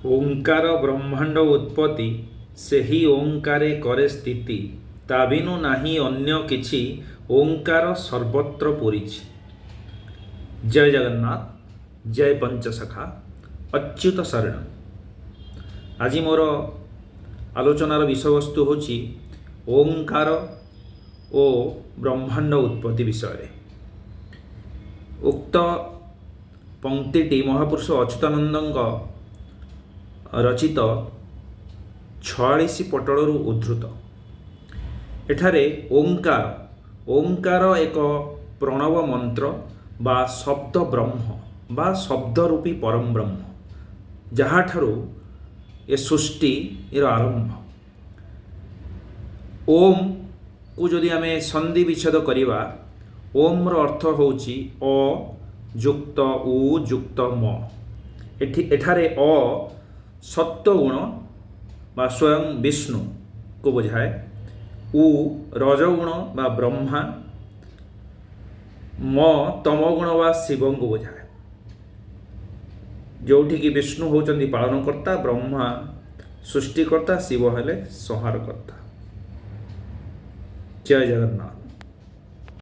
ଓଙ୍କାର ବ୍ରହ୍ମାଣ୍ଡ ଉତ୍ପତ୍ତି, ସେହି ଓଙ୍କାରେ କରେ ସ୍ଥିତି। ତା ବିନୁ ନାହିଁ ଅନ୍ୟ କିଛି, ଓଙ୍କାର ସର୍ବତ୍ର ପୂରିଛି। ଜୟ ଜଗନ୍ନାଥ, ଜୟ ପଞ୍ଚସଖା, ଅଚ୍ୟୁତ ଶରଣ। ଆଜି ମୋର ଆଲୋଚନାର ବିଷୟବସ୍ତୁ ହେଉଛି ଓଙ୍କାର ଓ ବ୍ରହ୍ମାଣ୍ଡ ଉତ୍ପତ୍ତି ବିଷୟରେ। ଉକ୍ତ ପଂକ୍ତିଟି ମହାପୁରୁଷ ଅଚ୍ୟୁତାନନ୍ଦଙ୍କ ରଚିତ 46 ପଟଳରୁ ଉଦ୍ଧୃତ। ଏଠାରେ ଓଙ୍କାର ଏକ ପ୍ରଣବ ମନ୍ତ୍ର ବା ଶବ୍ଦ ବ୍ରହ୍ମ ବା ଶବ୍ଦ ରୂପୀ ପରମ ବ୍ରହ୍ମ, ଯାହାଠାରୁ ଏ ସୃଷ୍ଟିର ଆରମ୍ଭ। ଓମ୍କୁ ଯଦି ଆମେ ସନ୍ଧି ବିଚ୍ଛେଦ କରିବା, ଓମ୍ର ଅର୍ଥ ହେଉଛି ଅ ଯୁକ୍ତ ଉ ଯୁକ୍ତ ମ। ଏଠାରେ ଅ ସତ୍ୱଗୁଣ ବା ସ୍ୱୟଂ ବିଷ୍ଣୁକୁ ବୁଝାଏ, ଉ ରଜଗୁଣ ବା ବ୍ରହ୍ମା, ମ ତମଗୁଣ ବା ଶିବଙ୍କୁ ବୁଝାଏ। ଯେଉଁଠିକି ବିଷ୍ଣୁ ହେଉଛନ୍ତି ପାଳନକର୍ତ୍ତା, ବ୍ରହ୍ମା ସୃଷ୍ଟିକର୍ତ୍ତା, ଶିବ ହେଲେ ସଂହାରକର୍ତ୍ତା। ଜୟ ଜଗନ୍ନାଥ।